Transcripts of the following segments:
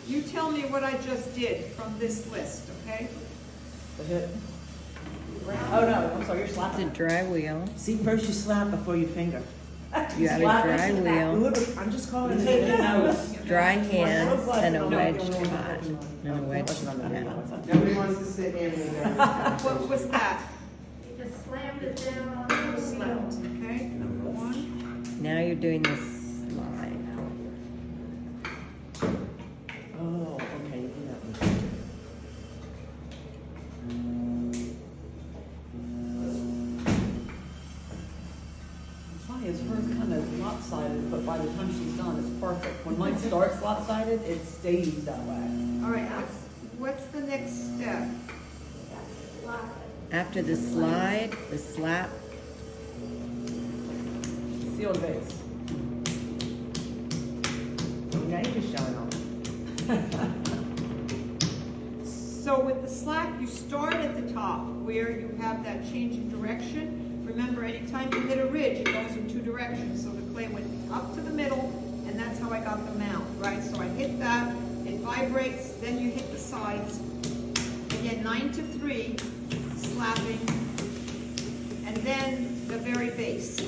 You tell me what I just did from this list, okay? The hip. Oh no, I'm sorry, you're slapping. It's a dry wheel. See, first you slap before you finger. You have a dry wheel, I'm just calling it. dry hands, and a wedged pot. And a wedged pot. Nobody wants to sit in with them. What was that? You just slammed it down on the Slammed, okay, number one. Now you're doing the slide. Oh, okay, you do that one. It's hers kind of lopsided, but by the time she's done, it's perfect. When mine starts lopsided, it stays that way. All right, what's the next step? After the slide, the slap. Seal the base. Now you're just showing off. So with the slap, you start at the top where you have that change in direction. Remember, anytime you hit a ridge, it goes in two directions. So the clay went up to the middle, and that's how I got the mount, right? So I hit that, it vibrates, then you hit the sides. Again, 9 to 3, slapping, and then the very base.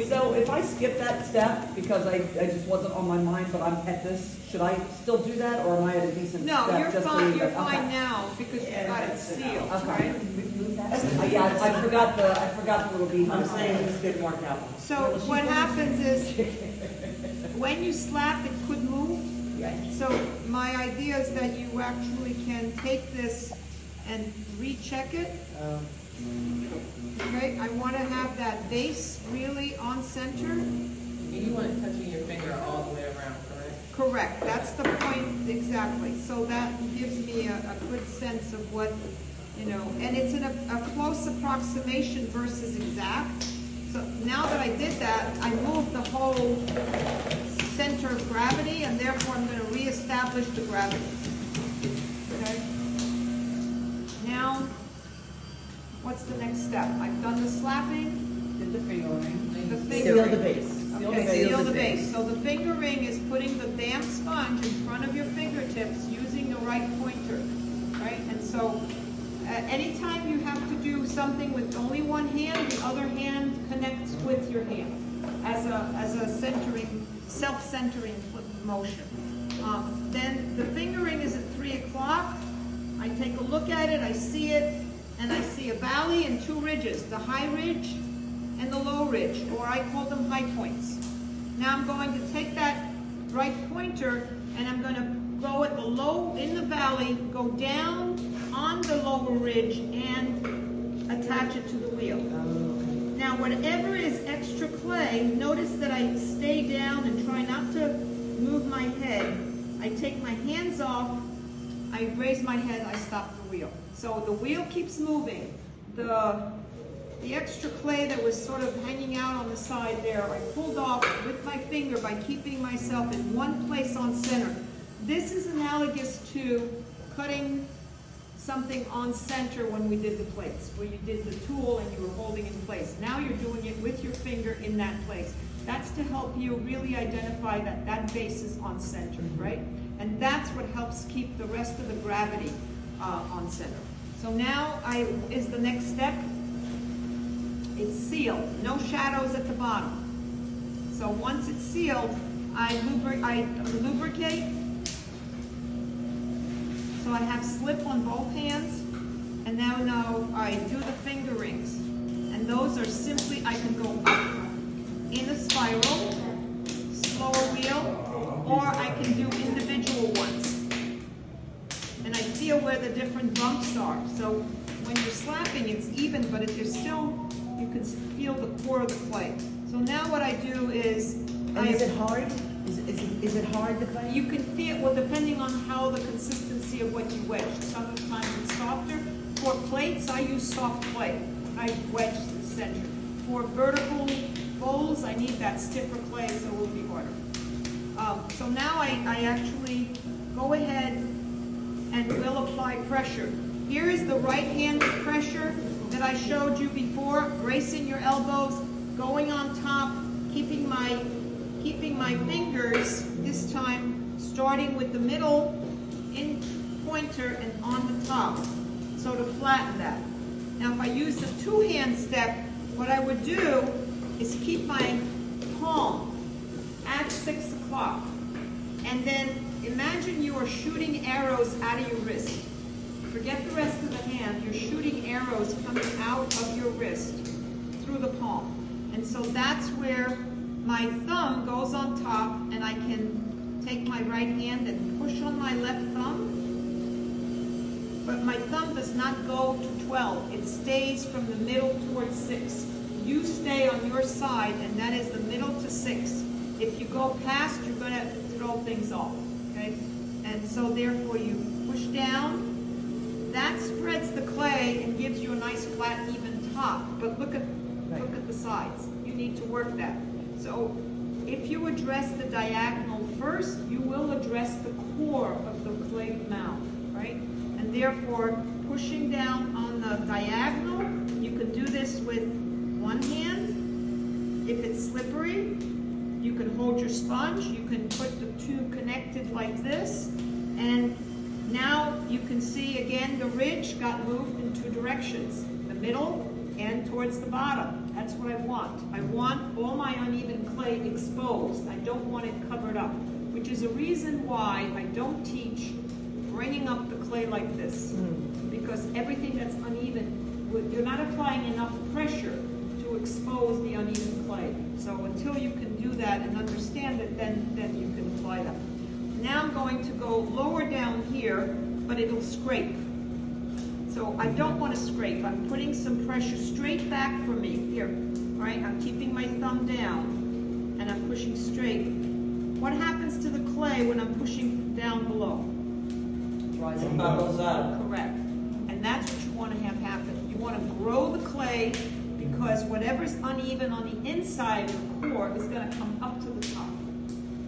So if I skip that step because I just wasn't on my mind, but I'm at this, should I still do that, or am I at a decent step? No, you're just fine. to You're okay. fine now because you got it sealed, Okay. right? Yeah, I forgot the little bead. I'm saying this didn't work out. So what happens is when you slap, it could move. So my idea is that you actually can take this and recheck it. Okay, I want to have that base really on center. And you want it touching your finger all the way around, correct? Correct, that's the point exactly. So that gives me a good sense of what, you know, and it's a close approximation versus exact. So now that I did that, I moved the whole center of gravity, and therefore I'm going to reestablish the gravity. Okay? Now, what's the next step? I've done the slapping. Did the fingering. The fingering. Seal the base. Okay, seal the base. So the fingering is putting the damp sponge in front of your fingertips using the right pointer, right? And so anytime you have to do something with only one hand, the other hand connects with your hand as a centering, self-centering motion. Then the fingering is at 3 o'clock. I take a look at it, I see it, and I see a valley and two ridges, the high ridge and the low ridge, or I call them high points. Now I'm going to take that right pointer and I'm going to go at the low, in the valley, go down on the lower ridge and attach it to the wheel. Now whatever is extra clay, notice that I stay down and try not to move my head. I take my hands off, I raise my head, I stop the wheel. So the wheel keeps moving. The extra clay that was sort of hanging out on the side there, I pulled off with my finger by keeping myself in one place on center. This is analogous to cutting something on center when we did the plates, where you did the tool and you were holding in place. Now you're doing it with your finger in that place. That's to help you really identify that that base is on center, right? And that's what helps keep the rest of the gravity on center. So now is the next step. It's sealed, no shadows at the bottom. So once it's sealed, I lubricate. So I have slip on both hands, and now I do the fingerings. And those are simply, I can go up in a spiral, slower wheel, or I can do individual ones. And I feel where the different bumps are. So when you're slapping, it's even, but if you're still, you can feel the core of the clay. So now what I do is... Is it hard? Is it hard, the clay? You can feel, well, depending on how the consistency of what you wedge. Sometimes it's softer. For plates, I use soft clay. I wedge the center. For vertical bowls, I need that stiffer clay, so it will be harder. So now I actually go ahead and will apply pressure. Here is the right-handed pressure that I showed you before, bracing your elbows, going on top, keeping my fingers, this time starting with the middle pointer and on the top, so to flatten that. Now if I use the two-hand step, what I would do is keep my palm at 6 o'clock. And then imagine you are shooting arrows out of your wrist. Forget the rest of the hand. You're shooting arrows coming out of your wrist through the palm. And so that's where my thumb goes on top, and I can take my right hand and push on my left thumb. But my thumb does not go to 12. It stays from the middle towards 6. You stay on your side, and that is the middle to 6. If you go past, you're going to throw things off, okay? And so therefore you push down. That spreads the clay and gives you a nice flat, even top. But look at the sides. You need to work that. So if you address the diagonal first, you will address the core of the clay mound, right? And therefore, pushing down on the diagonal, you can do this with one hand. If it's slippery, you can hold your sponge. You can put the two connected like this. And now you can see again the ridge got moved in two directions, the middle and towards the bottom. That's what I want. I want all my uneven clay exposed. I don't want it covered up, which is a reason why I don't teach bringing up the clay like this, because everything that's uneven, you're not applying enough pressure to expose the uneven clay. So until you can do that and understand it, then you can apply that. Now I'm going to go lower down here, but it'll scrape. So I don't want to scrape. I'm putting some pressure straight back from me here. All right, I'm keeping my thumb down and I'm pushing straight. What happens to the clay when I'm pushing down below? It bubbles up. Correct. And that's what you want to have happen. You want to grow the clay, because whatever's uneven on the inside of the core is going to come up to the top.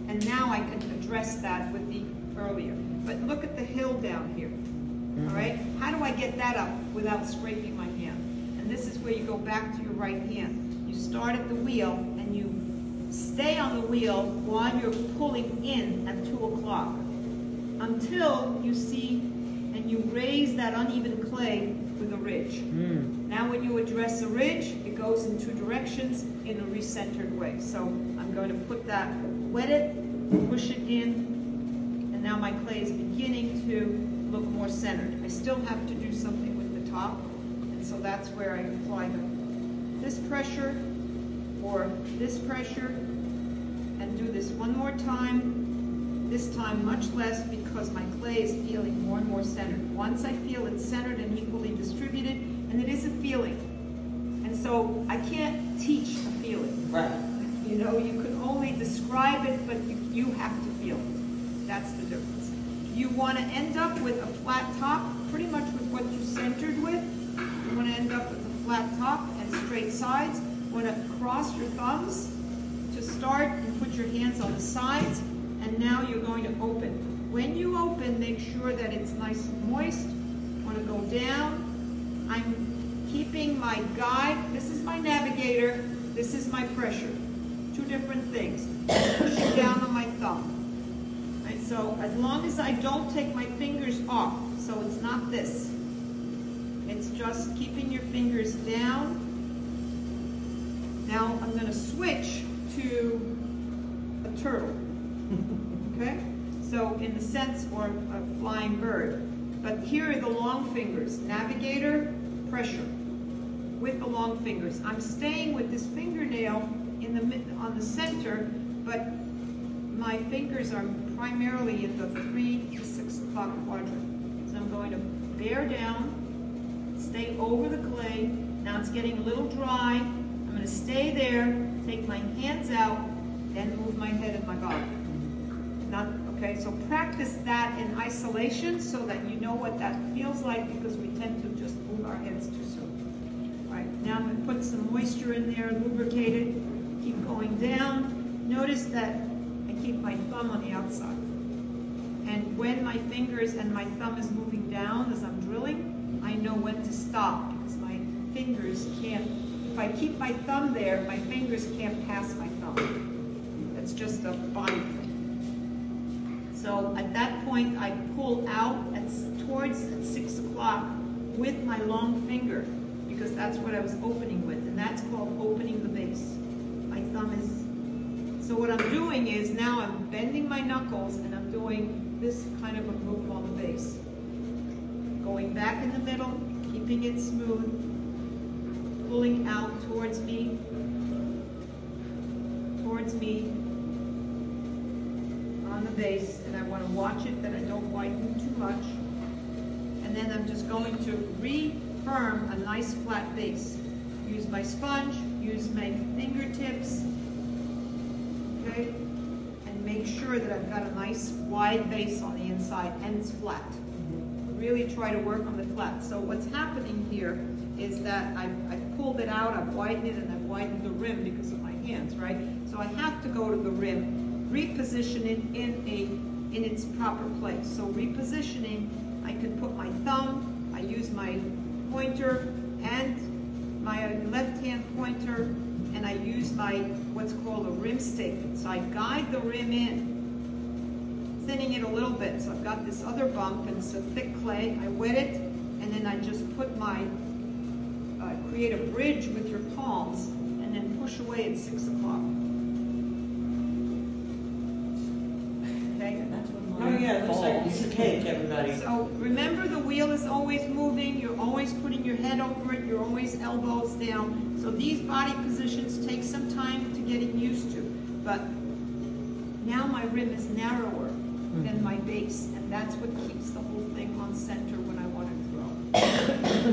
And now I can address that with the earlier. But look at the hill down here. All right? How do I get that up without scraping my hand? And this is where you go back to your right hand. You start at the wheel and you stay on the wheel while you're pulling in at 2 o'clock until you see and you raise that uneven clay with a ridge. Now when you address a ridge, it goes in two directions in a recentered way. So I'm going to put that, wet it, push it in, and now my clay is beginning to look more centered. I still have to do something with the top, and so that's where I apply this pressure or this pressure, and do this one more time. This time much less, because my clay is feeling more and more centered. Once I feel it's centered and equally distributed, and it is a feeling. And so I can't teach a feeling. Right. You know, you can only describe it, but you have to feel it. That's the difference. You want to end up with a flat top, pretty much with what you centered with. You want to end up with a flat top and straight sides. You want to cross your thumbs to start and put your hands on the sides. And now you're going to open. When you open, make sure that it's nice and moist. You want to go down. I'm keeping my guide. This is my navigator. This is my pressure. Two different things. Pushing down on my thumb. Right, so as long as I don't take my fingers off, so it's not this. It's just keeping your fingers down. Now I'm going to switch to a turtle. Okay? So in the sense, or a flying bird. But here are the long fingers. Navigator, pressure. With the long fingers. I'm staying with this fingernail in the on the center, but my fingers are primarily in the 3 to 6 o'clock quadrant. So I'm going to bear down, stay over the clay. Now it's getting a little dry. I'm going to stay there, take my hands out, then move my head and my body. Okay, so practice that in isolation so that you know what that feels like, because we tend to just move our heads too soon. All right, now I'm going to put some moisture in there, lubricate it, keep going down. Notice that I keep my thumb on the outside. And when my fingers and my thumb is moving down as I'm drilling, I know when to stop, because my fingers can't, if I keep my thumb there, my fingers can't pass my thumb. That's just a body thing. So at that point, I pull out towards 6 o'clock with my long finger, because that's what I was opening with, and that's called opening the base. My thumb is, so what I'm doing is now I'm bending my knuckles and I'm doing this kind of a move on the base. Going back in the middle, keeping it smooth, pulling out towards me, on the base, and I want to watch it that I don't widen too much. And then I'm just going to reaffirm a nice flat base. Use my sponge, use my fingertips, okay? And make sure that I've got a nice wide base on the inside and it's flat. Really try to work on the flat. So what's happening here is that I've pulled it out, I've widened it, and I've widened the rim because of my hands, right? So I have to go to the rim, reposition it in its proper place. So repositioning, I can put my thumb, I use my pointer and my left hand pointer, and I use my what's called a rim stick. So I guide the rim in, thinning it a little bit. So I've got this other bump, and it's a thick clay. I wet it, and then I just put my, create a bridge with your palms, and then push away at 6 o'clock. Okay? Oh yeah, it looks like a piece of cake, everybody. So remember, the wheel is always moving. You're always putting your head over it. You're always elbows down. So these body positions take some time to getting used to. But now my rim is narrower than my base, and that's what keeps the whole thing on center when I want to throw.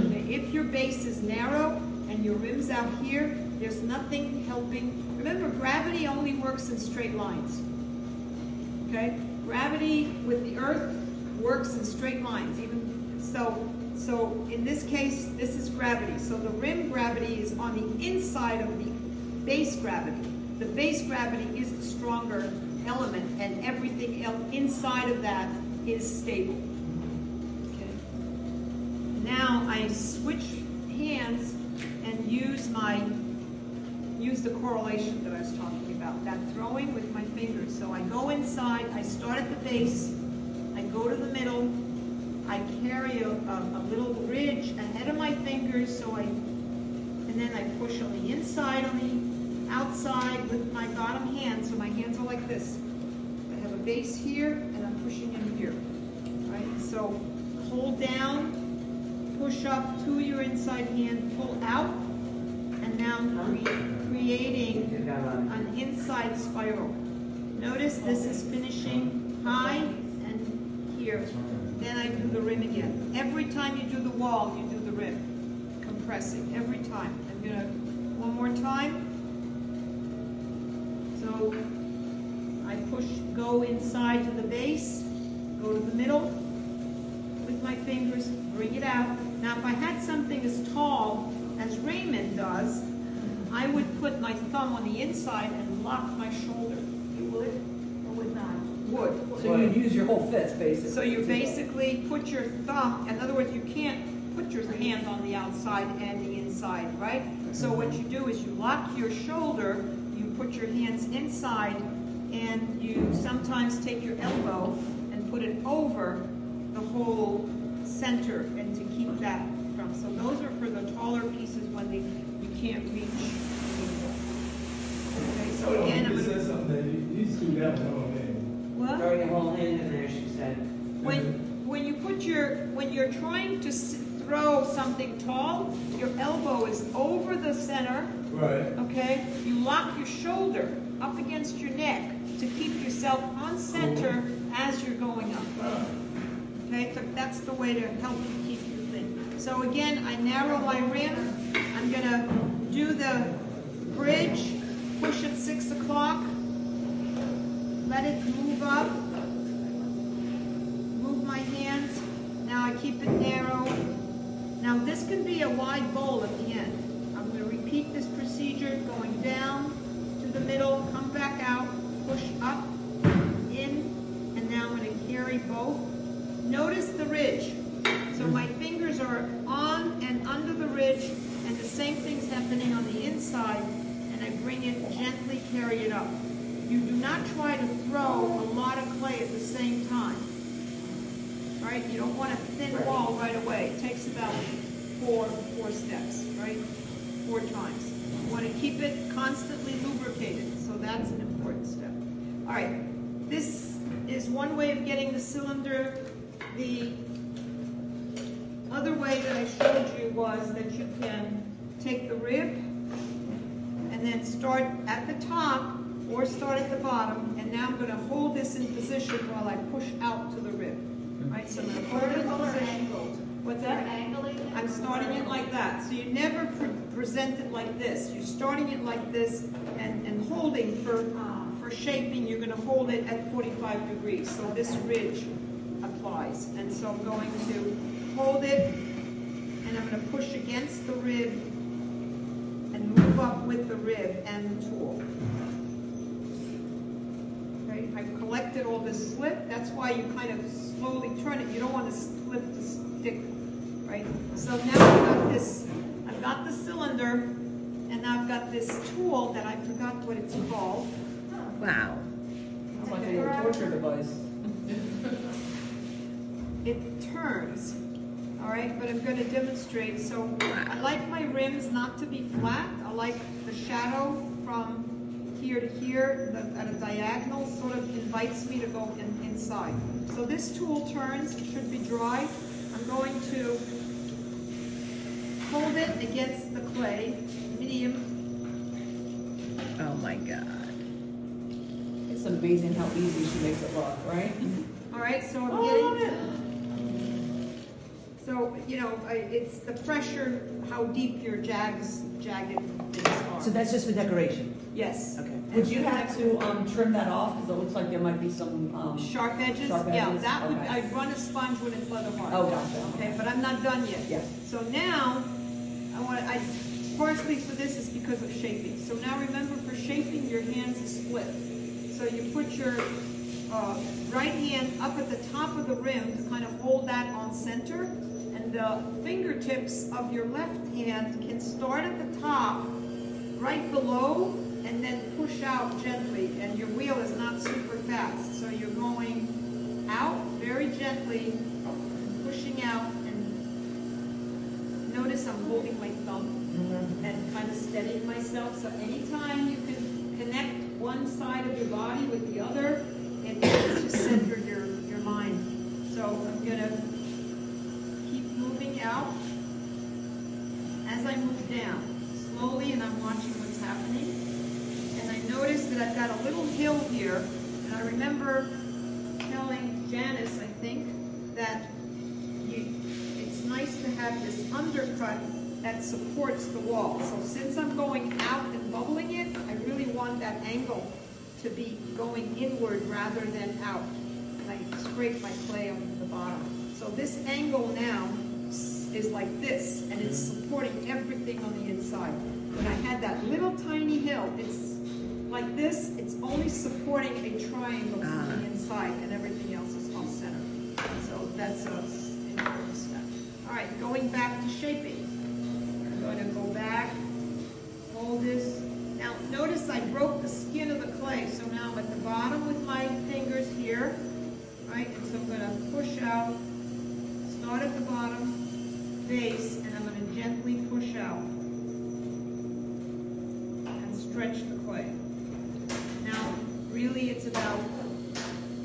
Okay, if your base is narrow and your rim's out here, there's nothing helping. Remember, gravity only works in straight lines. Okay? Gravity with the earth works in straight lines. Even so in this case, this is gravity. So the rim gravity is on the inside of the base gravity. The base gravity is the stronger element, and everything else inside of that is stable. Okay. Now I switch hands and use the correlation that I was talking about, that throwing with my fingers. So I go inside, I start at the base, I go to the middle, I carry a little ridge ahead of my fingers, and then I push on the inside, on the outside with my bottom hand, so my hands are like this. I have a base here, and I'm pushing in here, right? So hold down, push up to your inside hand, pull out, and now creating an inside spiral. Notice this is finishing high and here. Then I do the rim again. Every time you do the wall, you do the rim. Compressing, every time. I'm gonna, one more time. So I go inside to the base, go to the middle with my fingers, bring it out. Now if I had something as tall as Raymond does, I would put my thumb on the inside and lock my shoulder. You would or would not? Would. So you use your whole fist, basically. So you basically put your thumb, in other words, you can't put your hand on the outside and the inside, right? So what you do is you lock your shoulder, you put your hands inside, and you sometimes take your elbow and put it over the whole center, and to keep that from. So those are for the taller pieces when you can't reach. Okay, so again, I'm said going to... something that you screwed that one on, man. What? Throw your whole hand in there, she said. When you're trying to throw something tall, your elbow is over the center. Right. Okay? You lock your shoulder up against your neck to keep yourself on center as you're going up. Okay? So that's the way to help you keep your thing. So again, I narrow my rim. I'm going to do the bridge, push at 6 o'clock. Let it move up. Move my hands. Now I keep it narrow. Now this can be a wide bowl at the end. I'm going to repeat this procedure, going down to the middle, come back out, push up, in, and now I'm going to carry both. Notice the ridge. So my fingers are on and under the ridge, and the same thing's happening on the inside, and I bring it, gently carry it up. you do not try to throw a lot of clay at the same time. Right? You don't want a thin wall right away. It takes about four steps, right? 4 times. You want to keep it constantly lubricated, so that's an important step. All right, this is one way of getting the cylinder. The other way that I showed you was that you can take the rib and then start at the top or start at the bottom, and now I'm going to hold this in position while I push out to the rib. Right, so I'm going to hold it in position. What's that? I'm starting it like that. So you never present it like this. You're starting it like this and holding for shaping. You're going to hold it at 45 degrees. So this ridge applies. And so I'm going to hold it, and I'm going to push against the rib and move up with the rib and the tool. Okay, I've collected all this slip. That's why you kind of slowly turn it. You don't want to slip to stick, right? So now I've got the cylinder, and now I've got this tool that I forgot what it's called. Wow. It's like a torture device. It turns, all right, but I'm going to demonstrate. So I like my rims not to be flat. I like the shadow from here to here at a diagonal sort of invites me to go inside. So this tool turns, it should be dry. I'm going to hold it against the clay, medium. Oh my God. It's amazing how easy she makes it look, right? All right, so I'm getting, so, you know, it's the pressure, how deep your jagged things are. So that's just for decoration? Yes. Okay. Would you have to trim that off? Because it looks like there might be some sharp edges? Sharp Yeah, edges? that would, Okay. I'd run a sponge when it's leather hard. Oh, gotcha. Okay, but I'm not done yet. Yes. So now, partially for this is because of shaping. So now remember, for shaping, your hands are split. So you put your right hand up at the top of the rim to kind of hold that on center, and the fingertips of your left hand can start at the top, right below, and then push out gently, and your wheel is not super fast. So you're going out very gently, pushing out, and notice I'm holding my thumb and kind of steadying myself. So anytime you can connect one side of your body with the other, it helps to center your mind. So I'm going to keep moving out as I move down slowly, and I'm watching what's happening. And I notice that I've got a little hill here, and I remember telling Janice, I think, that it's nice to have this undercut that supports the wall. So since I'm going out and bubbling it, I really want that angle to be going inward rather than out. And I scrape my clay on the bottom. So this angle now is like this, and it's supporting everything on the inside. When I had that little tiny hill, it's like this, it's only supporting a triangle on the inside, and everything else is off center. So that's an important step. All right, going back to shaping. I'm going to go back, hold this. Now notice I broke the skin of the clay, so now I'm at the bottom with my fingers here, right? And so I'm going to push out, start at the bottom, base, and I'm going to gently push out and stretch the clay. Now, really it's about,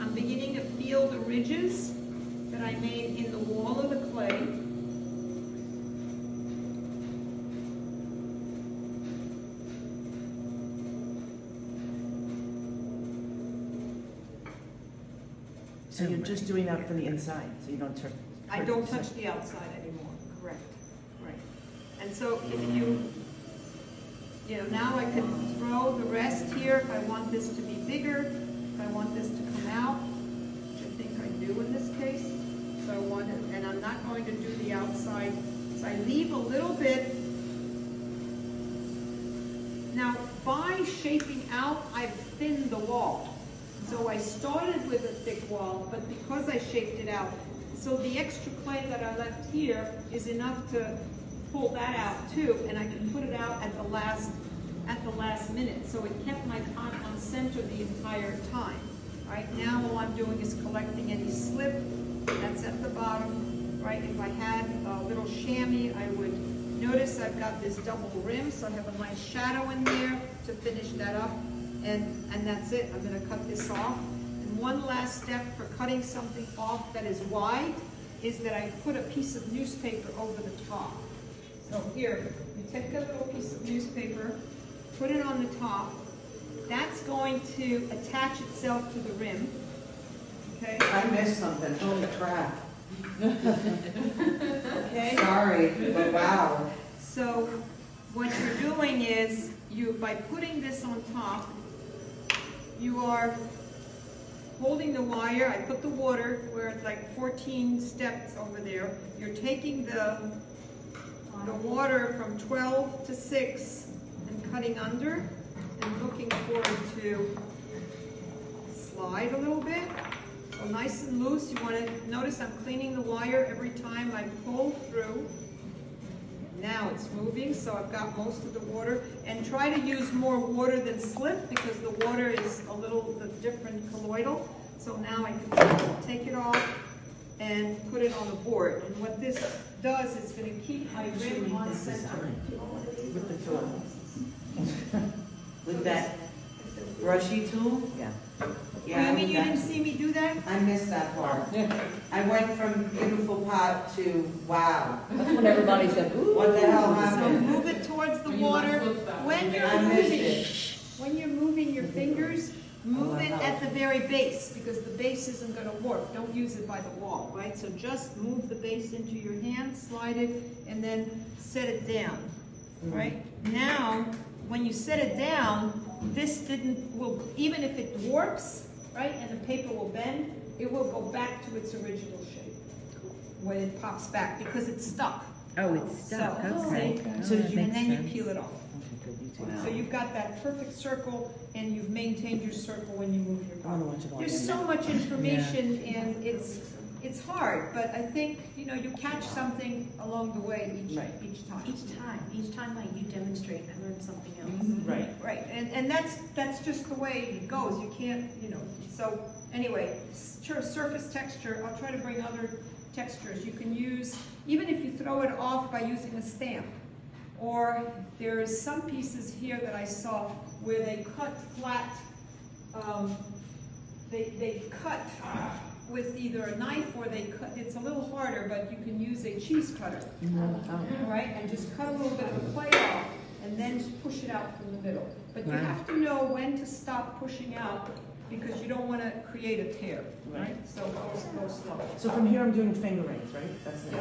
I'm beginning to feel the ridges that I made in the wall of the clay. So you're just doing that from the inside, so you don't turn. I don't touch the outside anymore, correct, right. And so if you know, now I can throw the rest here if I want this to be bigger, if I want this to come out, which I think I do in this case. So I want it, and I'm not going to do the outside. So I leave a little bit. Now, by shaping out, I've thinned the wall. So I started with a thick wall, but because I shaped it out, so the extra clay that I left here is enough to pull that out too, and I can put it out at the last at the last minute, so it kept my pot on center the entire time. Right now, all I'm doing is collecting any slip that's at the bottom. Right, if I had a little chamois, I would notice I've got this double rim, so I have a nice shadow in there to finish that up, and that's it. I'm going to cut this off. And one last step for cutting something off that is wide is that I put a piece of newspaper over the top. So here, you take a little piece of newspaper, put it on the top. That's going to attach itself to the rim. Okay? I missed something, holy crap. Okay? Sorry, but wow. So what you're doing is, by putting this on top, you are holding the wire. I put the water where it's like 14 steps over there. You're taking the water from 12 to 6 and cutting under and looking for it to slide a little bit. So nice and loose. You want to notice I'm cleaning the wire every time I pull through. Now it's moving, so I've got most of the water. And try to use more water than slip because the water is a little different colloidal. So now I can take it off and put it on the board. And what this does is going to keep my rim on center. With the tool. With that brushy tool? Yeah. Yeah. You mean you didn't see me do that? I missed that part. I went from beautiful pot to wow. That's when everybody said, ooh. What the hell So happened? move it towards the water. When you're I moving your fingers, move it at the very base because the base isn't going to work. Don't use it by the wall, right? So just move the base into your hand, slide it, and then set it down, right? Now, when you set it down, this even if it warps, right, and the paper will bend, it will go back to its original shape when it pops back because it's stuck. Oh, it's stuck, So, okay. see? Oh, So that and makes then sense. you peel it off. So you've got that perfect circle, and you've maintained your circle when you move your I don't know body. what you're There's talking so much information, and it's hard, but I think, you know, you catch something along the way each time. Each time like you demonstrate, I learn something else. Right. Right, and that's just the way it goes. You can't, you know. So anyway, surface texture. I'll try to bring other textures. You can use, even if you throw it off by using a stamp, or there's some pieces here that I saw where they cut flat. They cut with either a knife or they cut. It's a little harder, but you can use a cheese cutter. All right, and just cut a little bit of the clay off, and then push it out from the middle. But you have to know when to stop pushing out because you don't want to create a tear, right? So go slow. So from here I'm doing finger rings, right? That's it.